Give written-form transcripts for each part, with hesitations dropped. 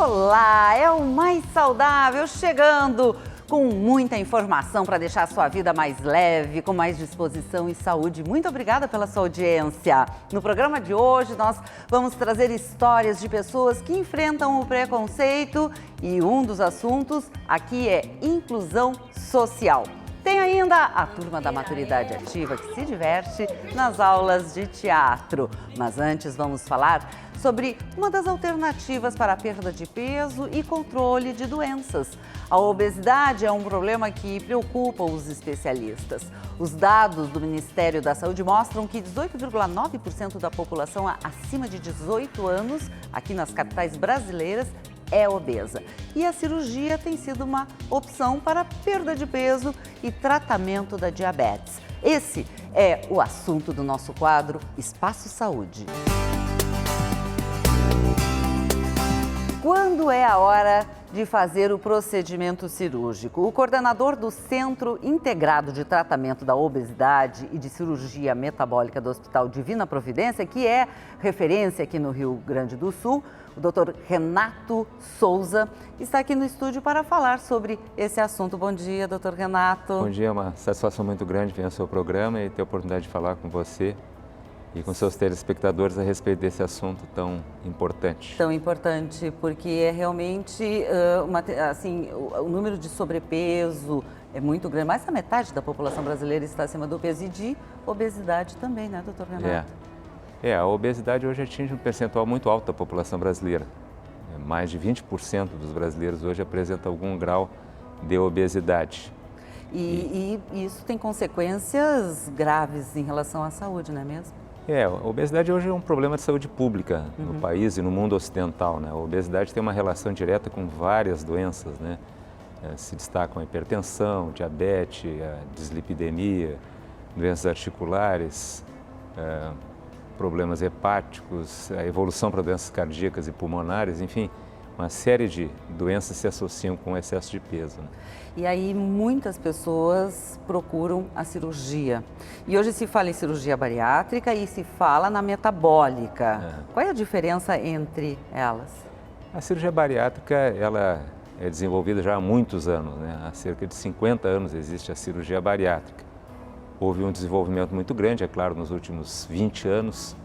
Olá, é o Mais Saudável chegando com muita informação para deixar a sua vida mais leve, com mais disposição e saúde. Muito obrigada pela sua audiência. No programa de hoje nós vamos trazer histórias de pessoas que enfrentam o preconceito e um dos assuntos aqui é inclusão social. Tem ainda a turma da maturidade ativa que se diverte nas aulas de teatro. Mas antes vamos falar sobre uma das alternativas para a perda de peso e controle de doenças. A obesidade é um problema que preocupa os especialistas. Os dados do Ministério da Saúde mostram que 18,9% da população acima de 18 anos, aqui nas capitais brasileiras, é obesa. E a cirurgia tem sido uma opção para perda de peso e tratamento da diabetes. Esse é o assunto do nosso quadro Espaço Saúde. Quando é a hora de fazer o procedimento cirúrgico? O coordenador do Centro Integrado de Tratamento da Obesidade e de Cirurgia Metabólica do Hospital Divina Providência, que é referência aqui no Rio Grande do Sul, o Dr. Renato Souza, está aqui no estúdio para falar sobre esse assunto. Bom dia, Dr. Renato. Bom dia, é uma satisfação muito grande vir ao seu programa e ter a oportunidade de falar com você e com seus telespectadores a respeito desse assunto tão importante. Tão importante, porque é realmente, o número de sobrepeso é muito grande. Mais da metade da população brasileira está acima do peso e de obesidade também, né, doutor Renato? A obesidade hoje atinge um percentual muito alto da população brasileira. Mais de 20% dos brasileiros hoje apresentam algum grau de obesidade. E isso tem consequências graves em relação à saúde, não é mesmo? A obesidade hoje é um problema de saúde pública no país e no mundo ocidental, né? A obesidade tem uma relação direta com várias doenças, né? Se destacam a hipertensão, diabetes, a dislipidemia, doenças articulares, problemas hepáticos, a evolução para doenças cardíacas e pulmonares, enfim, uma série de doenças se associam com o excesso de peso, né? E aí muitas pessoas procuram a cirurgia. E hoje se fala em cirurgia bariátrica e se fala na metabólica. Qual é a diferença entre elas? A cirurgia bariátrica, ela é desenvolvida já há muitos anos, né? Há cerca de 50 anos existe a cirurgia bariátrica. Houve um desenvolvimento muito grande, é claro, nos últimos 20 anos,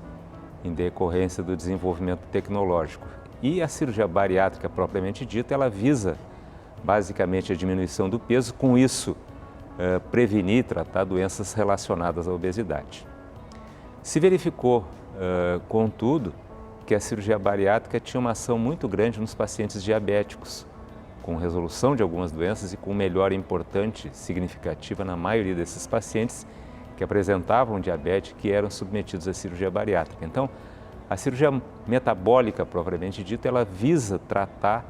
em decorrência do desenvolvimento tecnológico. E a cirurgia bariátrica, propriamente dita, ela visa basicamente a diminuição do peso, com isso prevenir e tratar doenças relacionadas à obesidade. Se verificou, contudo, que a cirurgia bariátrica tinha uma ação muito grande nos pacientes diabéticos, com resolução de algumas doenças e com melhora importante, significativa na maioria desses pacientes que apresentavam diabetes que eram submetidos à cirurgia bariátrica. Então, a cirurgia metabólica, propriamente dita, ela visa tratar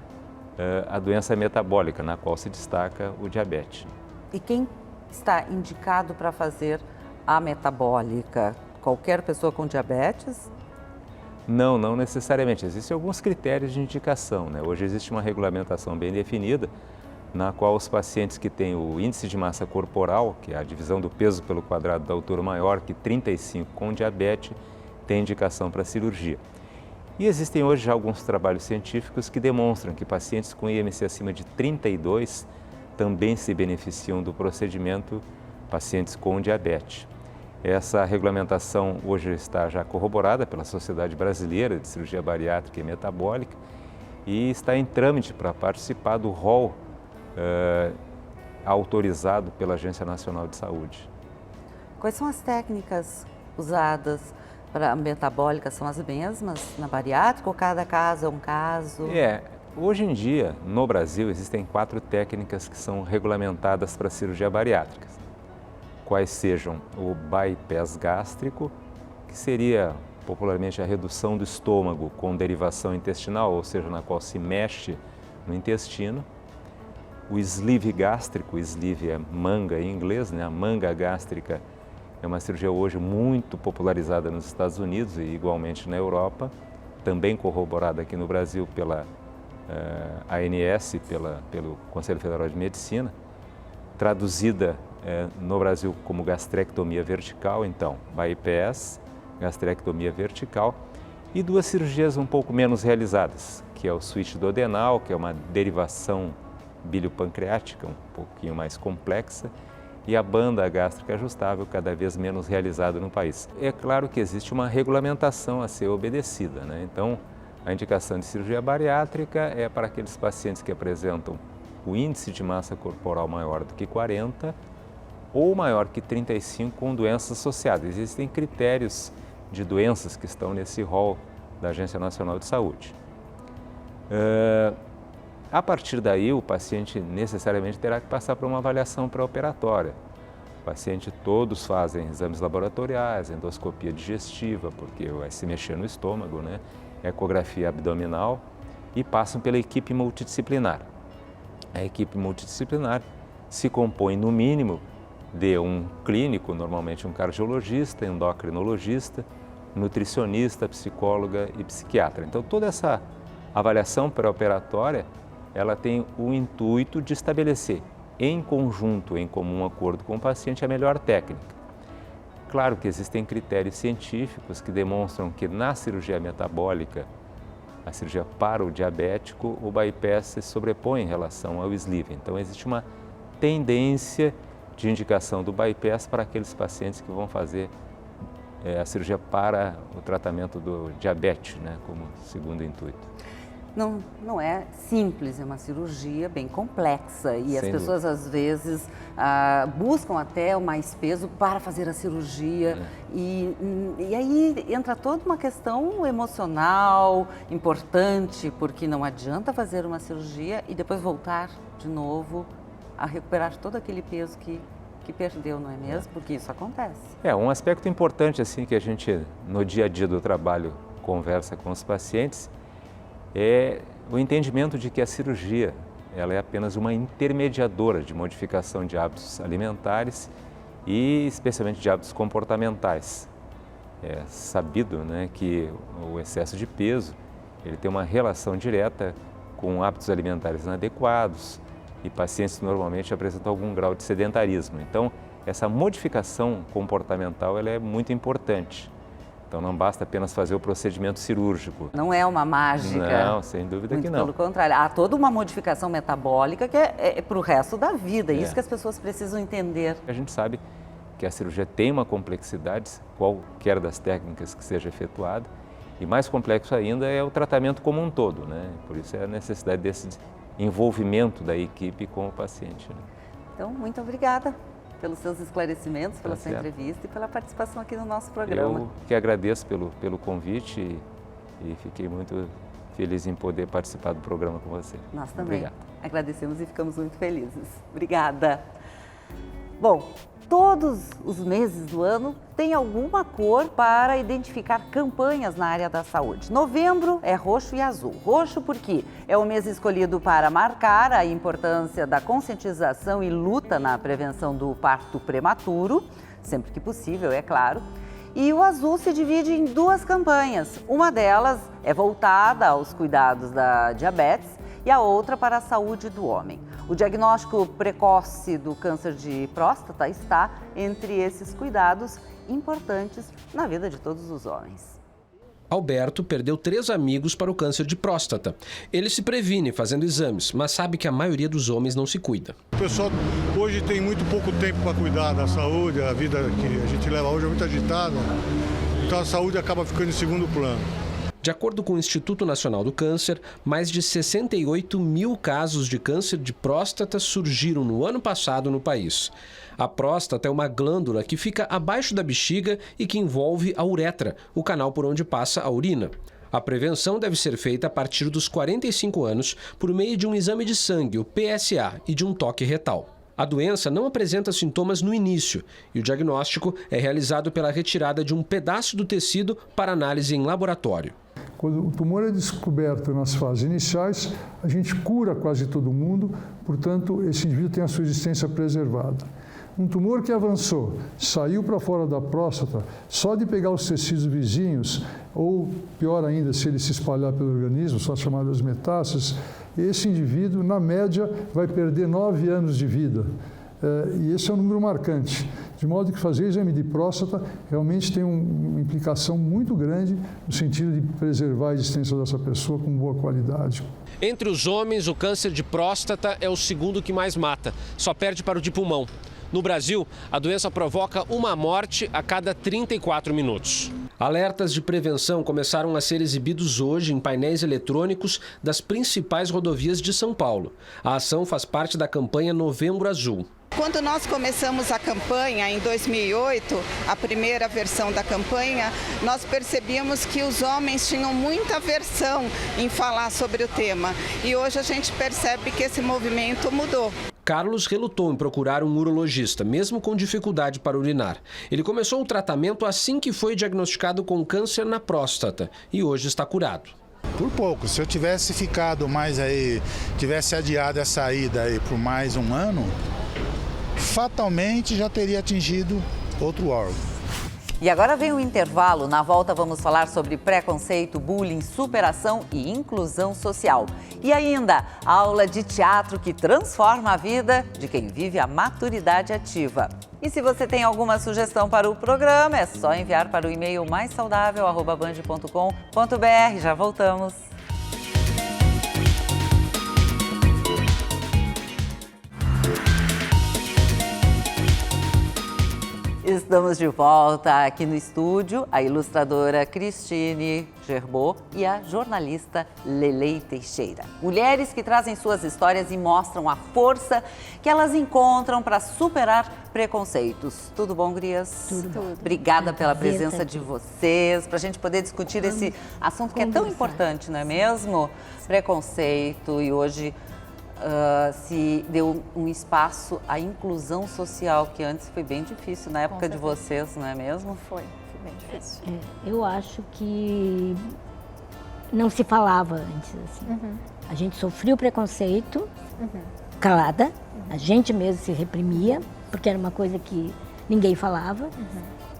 a doença metabólica, na qual se destaca o diabetes. E quem está indicado para fazer a metabólica? Qualquer pessoa com diabetes? Não, não necessariamente. Existem alguns critérios de indicação, né? Hoje existe uma regulamentação bem definida, na qual os pacientes que têm o índice de massa corporal, que é a divisão do peso pelo quadrado da altura maior que 35 com diabetes, têm indicação para cirurgia. E existem hoje já alguns trabalhos científicos que demonstram que pacientes com IMC acima de 32 também se beneficiam do procedimento, pacientes com diabetes. Essa regulamentação hoje está já corroborada pela Sociedade Brasileira de Cirurgia Bariátrica e Metabólica e está em trâmite para participar do rol autorizado pela Agência Nacional de Saúde. Quais são as técnicas usadas para a metabólica? São as mesmas na bariátrica ou cada caso é um caso? Hoje em dia, no Brasil, existem 4 técnicas que são regulamentadas para cirurgia bariátrica. Quais sejam o bypass gástrico, que seria popularmente a redução do estômago com derivação intestinal, ou seja, na qual se mexe no intestino. O sleeve gástrico, sleeve é manga em inglês, né? A manga gástrica é uma cirurgia hoje muito popularizada nos Estados Unidos e igualmente na Europa, também corroborada aqui no Brasil pela ANS, pelo Conselho Federal de Medicina, traduzida no Brasil como gastrectomia vertical, então, bypass, gastrectomia vertical, e 2 cirurgias um pouco menos realizadas, que é o switch duodenal, que é uma derivação biliopancreática um pouquinho mais complexa, e a banda gástrica ajustável, cada vez menos realizada no país. É claro que existe uma regulamentação a ser obedecida, né? Então, a indicação de cirurgia bariátrica é para aqueles pacientes que apresentam o índice de massa corporal maior do que 40 ou maior que 35 com doenças associadas. Existem critérios de doenças que estão nesse rol da Agência Nacional de Saúde. A partir daí, o paciente necessariamente terá que passar por uma avaliação pré-operatória. O paciente, todos fazem exames laboratoriais, endoscopia digestiva, porque vai se mexer no estômago, né? Ecografia abdominal, e passam pela equipe multidisciplinar. A equipe multidisciplinar se compõe, no mínimo, de um clínico, normalmente um cardiologista, endocrinologista, nutricionista, psicóloga e psiquiatra. Então, toda essa avaliação pré-operatória, ela tem o intuito de estabelecer, em conjunto, em comum acordo com o paciente, a melhor técnica. Claro que existem critérios científicos que demonstram que na cirurgia metabólica, a cirurgia para o diabético, o bypass se sobrepõe em relação ao sleeve. Então, existe uma tendência de indicação do bypass para aqueles pacientes que vão fazer a cirurgia para o tratamento do diabetes, né, como segundo intuito. Não é simples, é uma cirurgia bem complexa e as pessoas às vezes buscam até o mais peso para fazer a cirurgia e aí entra toda uma questão emocional importante, porque não adianta fazer uma cirurgia e depois voltar de novo a recuperar todo aquele peso que perdeu, não é mesmo? Porque isso acontece. Um aspecto importante assim que a gente no dia a dia do trabalho conversa com os pacientes é o entendimento de que a cirurgia ela é apenas uma intermediadora de modificação de hábitos alimentares e especialmente de hábitos comportamentais. É sabido, né, que o excesso de peso ele tem uma relação direta com hábitos alimentares inadequados e pacientes que normalmente apresentam algum grau de sedentarismo. Então, essa modificação comportamental ela é muito importante. Então, não basta apenas fazer o procedimento cirúrgico. Não é uma mágica. Não, sem dúvida que não. Pelo contrário, há toda uma modificação metabólica que é para o resto da vida. Isso que as pessoas precisam entender. A gente sabe que a cirurgia tem uma complexidade, qualquer das técnicas que seja efetuada, e mais complexo ainda é o tratamento como um todo, né? Por isso é a necessidade desse envolvimento da equipe com o paciente. Né? Então, muito obrigada pelos seus esclarecimentos, pela sua entrevista e pela participação aqui no nosso programa. Eu que agradeço pelo convite e fiquei muito feliz em poder participar do programa com você. Nós também. Obrigado. Agradecemos e ficamos muito felizes. Obrigada. Bom, todos os meses do ano tem alguma cor para identificar campanhas na área da saúde. Novembro é roxo e azul. Roxo porque é o mês escolhido para marcar a importância da conscientização e luta na prevenção do parto prematuro, sempre que possível, é claro. E o azul se divide em 2 campanhas. Uma delas é voltada aos cuidados da diabetes e a outra para a saúde do homem. O diagnóstico precoce do câncer de próstata está entre esses cuidados importantes na vida de todos os homens. Alberto perdeu 3 amigos para o câncer de próstata. Ele se previne fazendo exames, mas sabe que a maioria dos homens não se cuida. O pessoal hoje tem muito pouco tempo para cuidar da saúde, a vida que a gente leva hoje é muito agitada, então a saúde acaba ficando em segundo plano. De acordo com o Instituto Nacional do Câncer, mais de 68 mil casos de câncer de próstata surgiram no ano passado no país. A próstata é uma glândula que fica abaixo da bexiga e que envolve a uretra, o canal por onde passa a urina. A prevenção deve ser feita a partir dos 45 anos por meio de um exame de sangue, o PSA, e de um toque retal. A doença não apresenta sintomas no início e o diagnóstico é realizado pela retirada de um pedaço do tecido para análise em laboratório. Quando o tumor é descoberto nas fases iniciais, a gente cura quase todo mundo, portanto, esse indivíduo tem a sua existência preservada. Um tumor que avançou, saiu para fora da próstata, só de pegar os tecidos vizinhos, ou pior ainda, se ele se espalhar pelo organismo, são as chamadas metástases, esse indivíduo, na média, vai perder 9 anos de vida. e esse é um número marcante. De modo que fazer exame de próstata realmente tem uma implicação muito grande no sentido de preservar a existência dessa pessoa com boa qualidade. Entre os homens, o câncer de próstata é o segundo que mais mata, só perde para o de pulmão. No Brasil, a doença provoca uma morte a cada 34 minutos. Alertas de prevenção começaram a ser exibidos hoje em painéis eletrônicos das principais rodovias de São Paulo. A ação faz parte da campanha Novembro Azul. Quando nós começamos a campanha em 2008, a primeira versão da campanha, nós percebíamos que os homens tinham muita aversão em falar sobre o tema. E hoje a gente percebe que esse movimento mudou. Carlos relutou em procurar um urologista, mesmo com dificuldade para urinar. Ele começou o tratamento assim que foi diagnosticado com câncer na próstata e hoje está curado. Por pouco, se eu tivesse ficado mais aí, tivesse adiado essa ida aí por mais um ano, fatalmente já teria atingido outro órgão. E agora vem o intervalo. Na volta vamos falar sobre preconceito, bullying, superação e inclusão social. E ainda, aula de teatro que transforma a vida de quem vive a maturidade ativa. E se você tem alguma sugestão para o programa, é só enviar para o e-mail maissaudável@band.com.br. Já voltamos. Estamos de volta aqui no estúdio, a ilustradora Cristine Gerbot e a jornalista Lelei Teixeira. Mulheres que trazem suas histórias e mostram a força que elas encontram para superar preconceitos. Tudo bom, gurias? Tudo. Obrigada pela presença de vocês, para a gente poder discutir esse assunto que é tão importante, não é mesmo? Preconceito, e hoje se deu um espaço à inclusão social, que antes foi bem difícil, na época de vocês, não é mesmo? Foi bem difícil. Eu acho que não se falava antes, assim. A gente sofria o preconceito, calada, a gente mesmo se reprimia, porque era uma coisa que ninguém falava.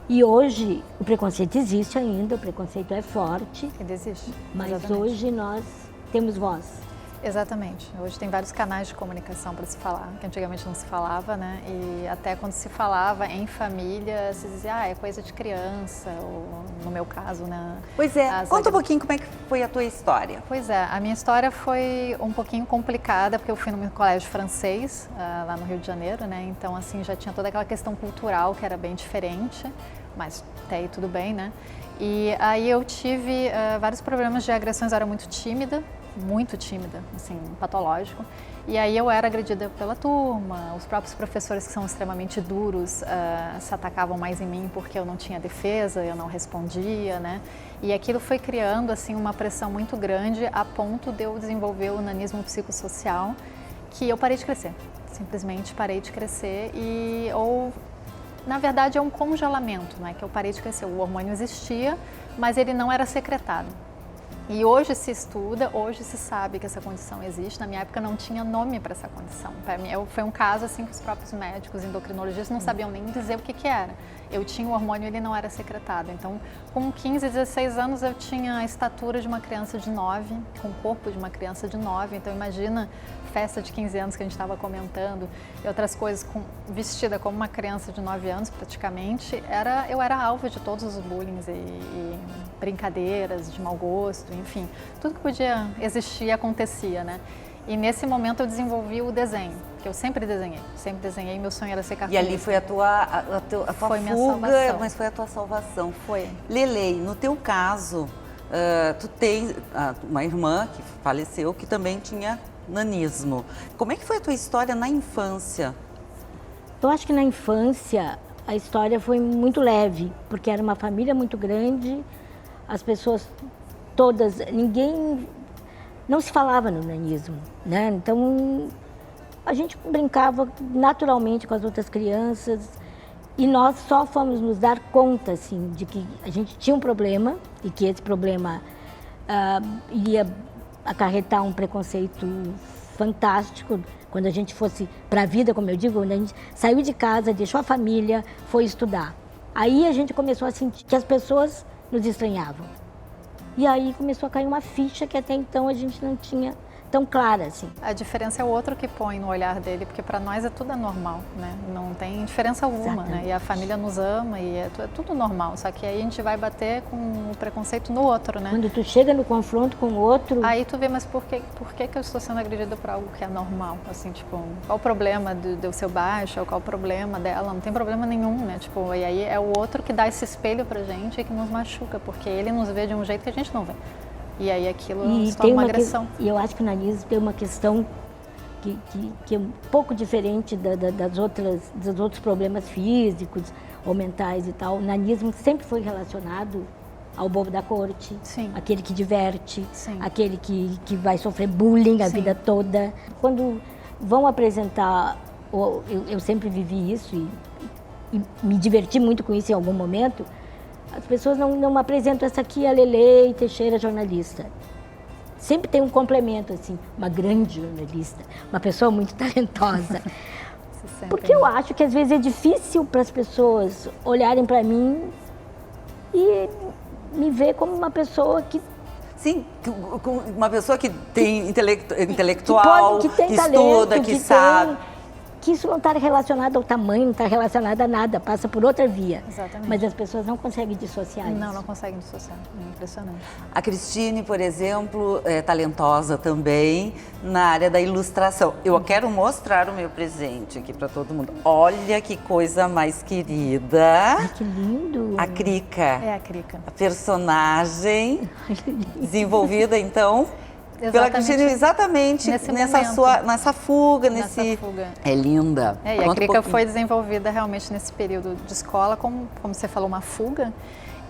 E hoje o preconceito existe ainda, o preconceito é forte. Ele existe. Mas Exatamente. hoje nós temos voz. Exatamente. Hoje tem vários canais de comunicação para se falar, que antigamente não se falava, né? E até quando se falava em família, se dizia, é coisa de criança, ou no meu caso, né? Pois é, conta um pouquinho como é que foi a tua história. Pois é, a minha história foi um pouquinho complicada, porque eu fui no colégio francês, lá no Rio de Janeiro, né? Então, assim, já tinha toda aquela questão cultural que era bem diferente, mas até aí tudo bem, né? E aí eu tive vários problemas de agressões, eu era muito tímida, assim, patológico. E aí eu era agredida pela turma, os próprios professores, que são extremamente duros, se atacavam mais em mim porque eu não tinha defesa, eu não respondia, né? E aquilo foi criando, assim, uma pressão muito grande a ponto de eu desenvolver o nanismo psicossocial, que eu parei de crescer, simplesmente parei de crescer na verdade é um congelamento, né? Que eu parei de crescer, o hormônio existia, mas ele não era secretado. E hoje se estuda, hoje se sabe que essa condição existe. Na minha época não tinha nome para essa condição. Para mim, foi um caso assim que os próprios médicos, endocrinologistas não sabiam nem dizer o que era. Eu tinha o hormônio e ele não era secretado. Então, com 15, 16 anos, eu tinha a estatura de uma criança de 9, com o corpo de uma criança de 9. Então, imagina, festa de 15 anos que a gente estava comentando e outras coisas, vestida como uma criança de 9 anos praticamente, eu era alvo de todos os bullying e brincadeiras de mau gosto, enfim, tudo que podia existir acontecia, né? E nesse momento eu desenvolvi o desenho, que eu sempre desenhei, meu sonho era ser cartunista. E ali foi a tua foi minha fuga, salvação. mas foi a tua salvação. Foi. Lelei, no teu caso, tu tens uma irmã que faleceu, que também tinha nanismo. Como é que foi a tua história na infância? Eu acho que na infância a história foi muito leve, porque era uma família muito grande, as pessoas todas, ninguém, não se falava no nanismo, né? Então a gente brincava naturalmente com as outras crianças e nós só fomos nos dar conta, assim, de que a gente tinha um problema e que esse problema ia acarretar um preconceito fantástico quando a gente fosse para a vida, como eu digo, quando a gente saiu de casa, deixou a família, foi estudar. Aí a gente começou a sentir que as pessoas nos estranhavam. E aí começou a cair uma ficha que até então a gente não tinha tão clara, assim. A diferença é o outro que põe no olhar dele, porque para nós tudo é normal, né? Não tem diferença alguma, né? E a família nos ama e é tudo normal, só que aí a gente vai bater com o preconceito no outro, né? Quando tu chega no confronto com o outro... Aí tu vê, mas por que eu estou sendo agredida por algo que é normal? Assim, tipo, qual o problema do seu baixo, ou qual o problema dela? Não tem problema nenhum, né? Tipo, e aí é o outro que dá esse espelho pra gente e que nos machuca, porque ele nos vê de um jeito que a gente não vê. E aí aquilo se torna uma agressão. E eu acho que o nanismo tem uma questão que é um pouco diferente dos outros problemas físicos ou mentais e tal. O nanismo sempre foi relacionado ao bobo da corte, Sim. aquele que diverte, Sim. aquele que vai sofrer bullying a Sim. vida toda. Quando vão apresentar, eu sempre vivi isso e me diverti muito com isso em algum momento, as pessoas não apresentam essa aqui, a Lelê Teixeira, jornalista. Sempre tem um complemento, assim, uma grande jornalista, uma pessoa muito talentosa. Porque eu acho que às vezes é difícil para as pessoas olharem para mim e me ver como uma pessoa que... Sim, uma pessoa que tem intelectual, que tem estuda, talento, que sabe... Que isso não está relacionado ao tamanho, não está relacionado a nada, passa por outra via. Exatamente. Mas as pessoas não conseguem dissociar isso. Não conseguem dissociar. É impressionante. A Cristine, por exemplo, é talentosa também na área da ilustração. Eu quero mostrar o meu presente aqui para todo mundo. Olha que coisa mais querida. Ai, que lindo. A Crica. É a Crica. A personagem desenvolvida, então... Pela Cristine, exatamente nessa fuga, fuga. É linda. E a Crica foi desenvolvida realmente nesse período de escola, como você falou, uma fuga.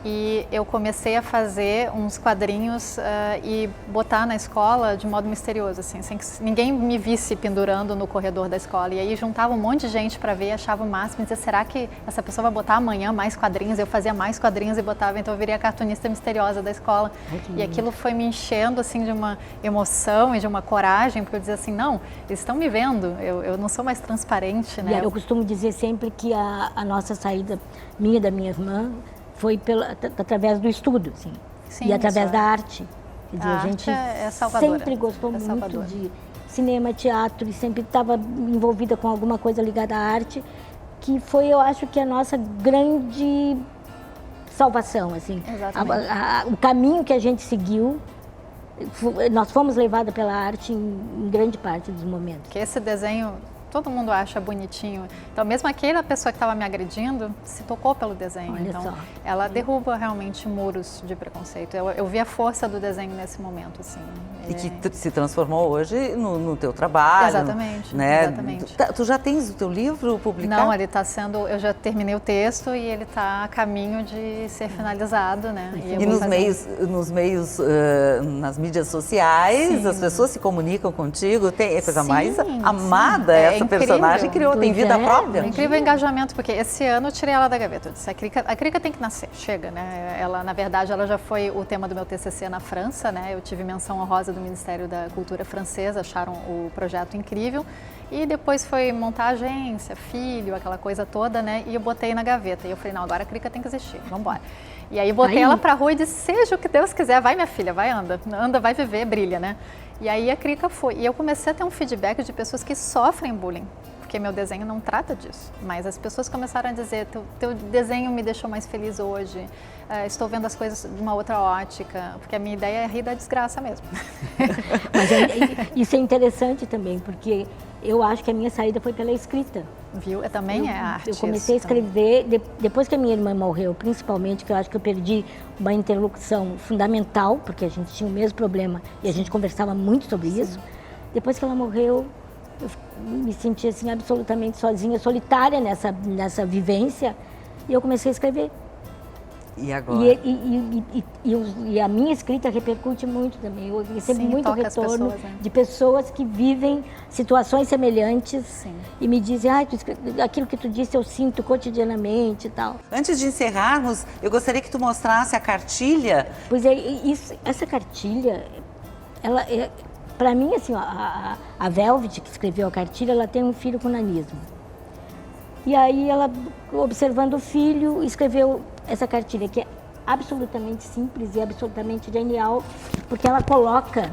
E eu comecei a fazer uns quadrinhos e botar na escola de modo misterioso, assim, sem que ninguém me visse pendurando no corredor da escola. E aí juntava um monte de gente para ver, achava o máximo, e dizia, será que essa pessoa vai botar amanhã mais quadrinhos? Eu fazia mais quadrinhos e botava, então eu virei a cartunista misteriosa da escola. E aquilo foi me enchendo, assim, de uma emoção e de uma coragem, porque eu dizia assim, não, eles estão me vendo, eu não sou mais transparente, né? E eu costumo dizer sempre que a nossa saída, minha e da minha irmã, foi através do estudo, assim, Sim, e através da arte. Quer dizer, a gente sempre gostou muito de cinema, teatro, e sempre estava envolvida com alguma coisa ligada à arte, que foi, eu acho, que a nossa grande salvação, assim. O caminho que a gente seguiu, nós fomos levadas pela arte em grande parte dos momentos. Que esse desenho... Todo mundo acha bonitinho. Então, mesmo aquela pessoa que estava me agredindo se tocou pelo desenho. Olha então, só. Ela derruba realmente muros de preconceito. Eu vi a força do desenho nesse momento, assim. E que se transformou hoje no teu trabalho. Exatamente, né? exatamente. Tu já tens o teu livro publicado? Não, ele está sendo... Eu já terminei o texto e ele está a caminho de ser finalizado, né? E nos meios, nas mídias sociais, as pessoas se comunicam contigo. É coisa mais amada essa personagem criou, tem vida própria. É incrível o engajamento, porque esse ano eu tirei ela da gaveta. Eu disse, a Crica tem que nascer, chega, né? Ela, na verdade, ela já foi o tema do meu TCC na França, né? Eu tive menção honrosa do Ministério da Cultura francês, acharam o projeto incrível. E depois foi montar a agência, filho, aquela coisa toda, né? E eu botei na gaveta. E eu falei, não, agora a Crica tem que existir, vamos embora. E aí botei ela pra rua e disse, seja o que Deus quiser, vai minha filha, vai, anda, vai viver, brilha, né? E aí a Crica foi. E eu comecei a ter um feedback de pessoas que sofrem bullying, porque meu desenho não trata disso. Mas as pessoas começaram a dizer, teu desenho me deixou mais feliz hoje, estou vendo as coisas de uma outra ótica, porque a minha ideia é rir da desgraça mesmo. Mas isso é interessante também, porque eu acho que a minha saída foi pela escrita. Viu? Também é arte. Eu comecei a escrever, depois que a minha irmã morreu, principalmente, que eu acho que eu perdi uma interlocução fundamental, porque a gente tinha o mesmo problema e a gente conversava muito sobre isso. Depois que ela morreu, eu me senti assim, absolutamente sozinha, solitária nessa vivência, e eu comecei a escrever. E agora? E a minha escrita repercute muito também. Eu recebo muito retorno pessoas, né? de pessoas que vivem situações semelhantes e me dizem, aquilo que tu disse eu sinto cotidianamente e tal. Antes de encerrarmos, eu gostaria que tu mostrasse a cartilha. Pois é, essa cartilha, ela é, para mim, assim, a Velvet, que escreveu a cartilha, ela tem um filho com nanismo. E aí ela, observando o filho, escreveu essa cartilha, que é absolutamente simples e absolutamente genial, porque ela coloca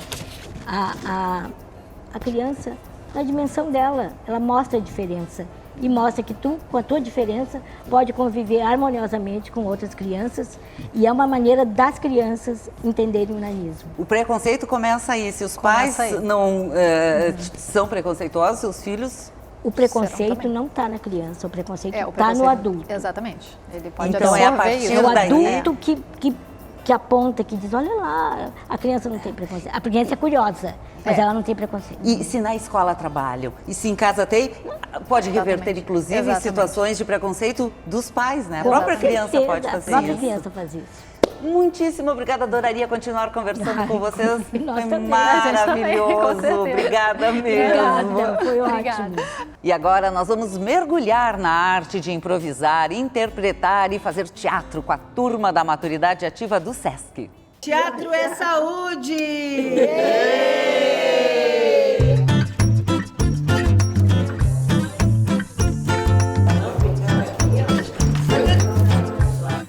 a criança na dimensão dela. Ela mostra a diferença e mostra que tu, com a tua diferença, pode conviver harmoniosamente com outras crianças, e é uma maneira das crianças entenderem o nanismo. O preconceito começa aí. Se os pais não são preconceituosos, seus filhos... O preconceito não está na criança, o preconceito está no adulto. Exatamente. Ele pode Então é a partir É o daí... adulto que aponta, que diz, olha lá, a criança não tem preconceito. A criança é curiosa, mas ela não tem preconceito. E se na escola trabalham, e se em casa tem, pode reverter, inclusive, em situações de preconceito dos pais, né? A própria criança pode fazer isso. A própria criança faz isso. Muitíssimo obrigada, adoraria continuar conversando com vocês. Foi também. maravilhoso, obrigada mesmo. Obrigada, foi ótimo. E agora nós vamos mergulhar na arte de improvisar, interpretar e fazer teatro com a turma da Maturidade Ativa do SESC. Teatro é saúde!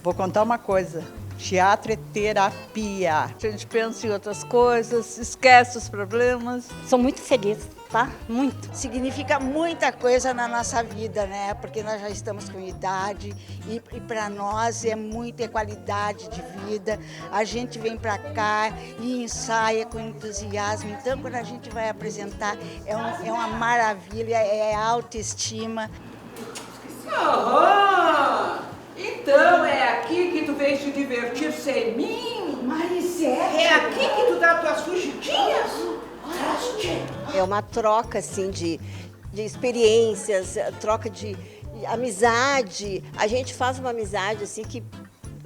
Vou contar uma coisa. Teatro é terapia. A gente pensa em outras coisas, esquece os problemas. Sou muito feliz, tá? Muito. Significa muita coisa na nossa vida, né? Porque nós já estamos com idade e para nós é muita qualidade de vida. A gente vem para cá e ensaia com entusiasmo. Então, quando a gente vai apresentar, é uma maravilha, é autoestima. Então é aqui que tu vem se divertir sem mim? Maricete! É aqui que tu dá tuas fugidinhas? É uma troca, assim, de experiências, troca de amizade. A gente faz uma amizade, assim, que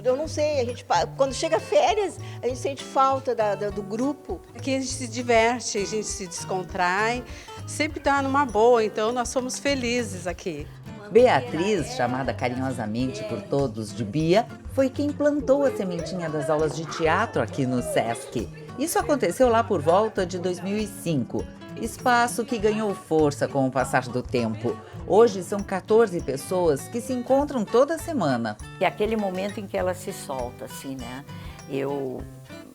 eu não sei, quando chega férias, a gente sente falta do grupo. Aqui a gente se diverte, a gente se descontrai, sempre tá numa boa, então nós somos felizes aqui. Beatriz, chamada carinhosamente por todos de Bia, foi quem plantou a sementinha das aulas de teatro aqui no SESC. Isso aconteceu lá por volta de 2005, espaço que ganhou força com o passar do tempo. Hoje são 14 pessoas que se encontram toda semana. É aquele momento em que ela se solta, assim, né? Eu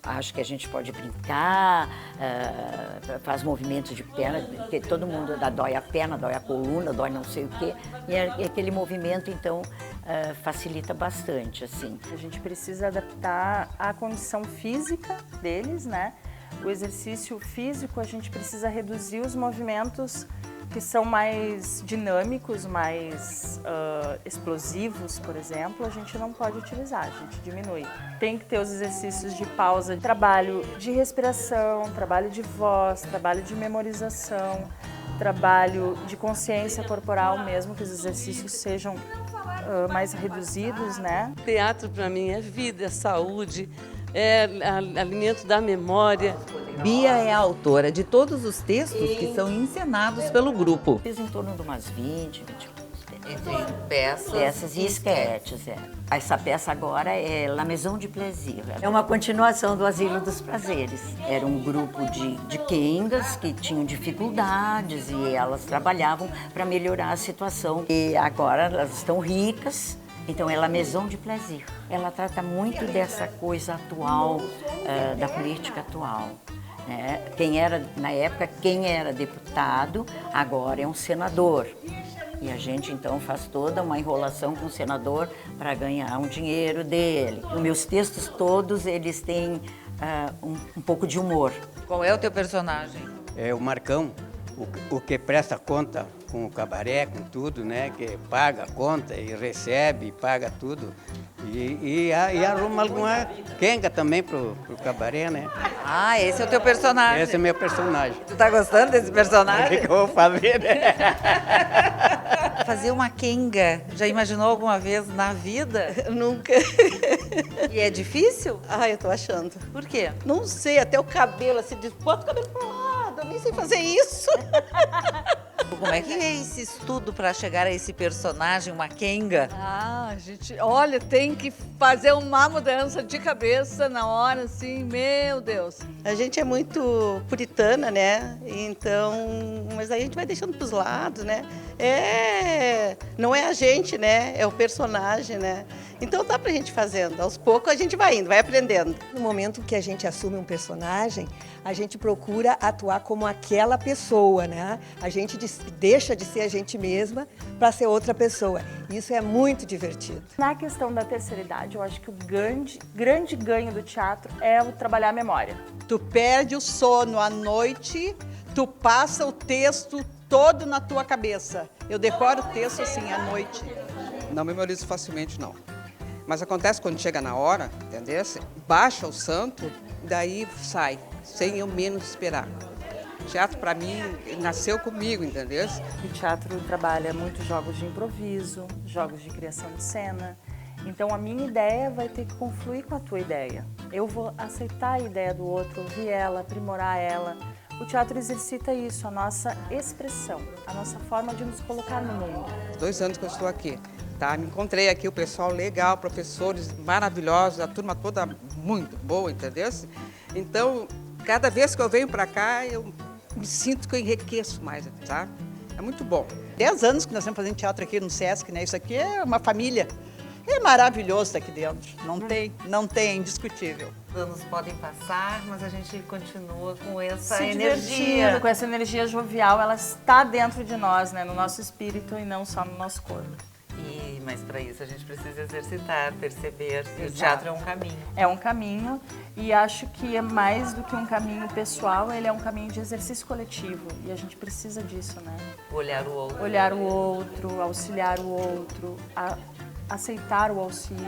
acho que a gente pode brincar, faz movimentos de perna, porque todo mundo dói a perna, dói a coluna, dói não sei o quê. E aquele movimento, então, facilita bastante, assim. A gente precisa adaptar a condição física deles, né? O exercício físico, a gente precisa reduzir os movimentos que são mais dinâmicos, mais explosivos, por exemplo, a gente não pode utilizar, a gente diminui. Tem que ter os exercícios de pausa, trabalho de respiração, trabalho de voz, trabalho de memorização, trabalho de consciência corporal mesmo, que os exercícios sejam mais reduzidos, né? Teatro para mim é vida, é saúde, é alimento da memória. Bia é a autora de todos os textos que são encenados pelo grupo. Fiz em torno de umas 20 Entre peças e esquetes. Essa peça agora é La Maison du Plaisir. É uma continuação do Asilo dos Prazeres. Era um grupo de quengas que tinham dificuldades e elas trabalhavam para melhorar a situação. E agora elas estão ricas. Então, é La Maison du Plaisir. Ela trata muito dessa coisa atual, da política atual. Né? Na época, quem era deputado, agora é um senador. E a gente, então, faz toda uma enrolação com o senador para ganhar um dinheiro dele. Os meus textos todos, eles têm um pouco de humor. Qual é o teu personagem? É o Marcão, o que presta conta com o cabaré, com tudo, né? Que paga a conta e recebe, paga tudo. E arruma alguma quenga também pro cabaré, né? Ah, esse é o teu personagem. Esse é meu personagem. Tu tá gostando desse personagem? O que eu vou fazer, né? Fazer uma quenga, já imaginou alguma vez na vida? Nunca. E é difícil? Ah, eu tô achando. Por quê? Não sei, até o cabelo, assim, bota o cabelo pro lado, eu nem sei fazer isso. Como é que é esse estudo para chegar a esse personagem, uma Kenga? Gente, olha, tem que fazer uma mudança de cabeça na hora, assim, meu Deus. A gente é muito puritana, né? Então, mas aí a gente vai deixando pros lados, né? Não é a gente, né? É o personagem, né? Então dá pra gente fazendo. Aos poucos a gente vai indo, vai aprendendo. No momento que a gente assume um personagem, a gente procura atuar como aquela pessoa, né? A gente deixa de ser a gente mesma para ser outra pessoa. Isso é muito divertido. Na questão da terceira idade, eu acho que o grande ganho do teatro é o trabalhar a memória. Tu perde o sono à noite, tu passa o texto todo na tua cabeça. Eu decoro o texto assim à noite. Não memorizo facilmente, não. Mas acontece quando chega na hora, entendeu? Baixa o santo, daí sai, sem eu menos esperar. O teatro, para mim, nasceu comigo, entendeu? O teatro trabalha muito jogos de improviso, jogos de criação de cena. Então, a minha ideia vai ter que confluir com a tua ideia. Eu vou aceitar a ideia do outro, ouvir ela, aprimorar ela. O teatro exercita isso, a nossa expressão, a nossa forma de nos colocar no mundo. 2 anos que eu estou aqui. Tá, me encontrei aqui, o pessoal legal, professores maravilhosos, a turma toda muito boa, entendeu? Então, cada vez que eu venho para cá, eu me sinto que eu enriqueço mais, tá? É muito bom. 10 anos que nós estamos fazendo teatro aqui no Sesc, né? Isso aqui é uma família. É maravilhoso estar aqui dentro. Não tem, é indiscutível. Os anos podem passar, mas a gente continua com essa Se energia. divertindo, com essa energia jovial, ela está dentro de nós, né? No nosso espírito e não só no nosso corpo. Mas para isso a gente precisa exercitar, perceber que o teatro é um caminho. É um caminho e acho que é mais do que um caminho pessoal, ele é um caminho de exercício coletivo e a gente precisa disso, né? Olhar o outro. Olhar o outro, auxiliar o outro, aceitar o auxílio.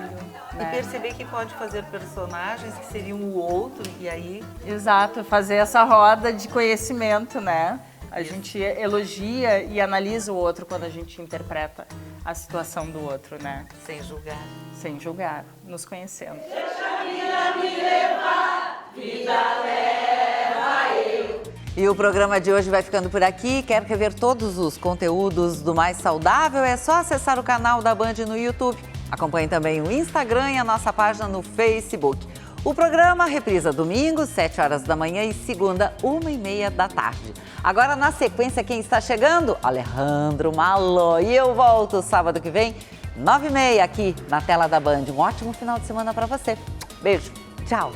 E perceber que pode fazer personagens que seriam o outro e aí... Exato, fazer essa roda de conhecimento, né? A gente elogia e analisa o outro quando a gente interpreta a situação do outro, né? Sem julgar. Sem julgar, nos conhecendo. Deixa a vida me levar, vida leva eu. E o programa de hoje vai ficando por aqui. Quer rever todos os conteúdos do Mais Saudável? É só acessar o canal da Band no YouTube. Acompanhe também o Instagram e a nossa página no Facebook. O programa reprisa domingo, 7 horas da manhã e segunda, 1h30 da tarde. Agora, na sequência, quem está chegando? Alejandro Maló. E eu volto sábado que vem, 9h30, aqui na tela da Band. Um ótimo final de semana para você. Beijo. Tchau.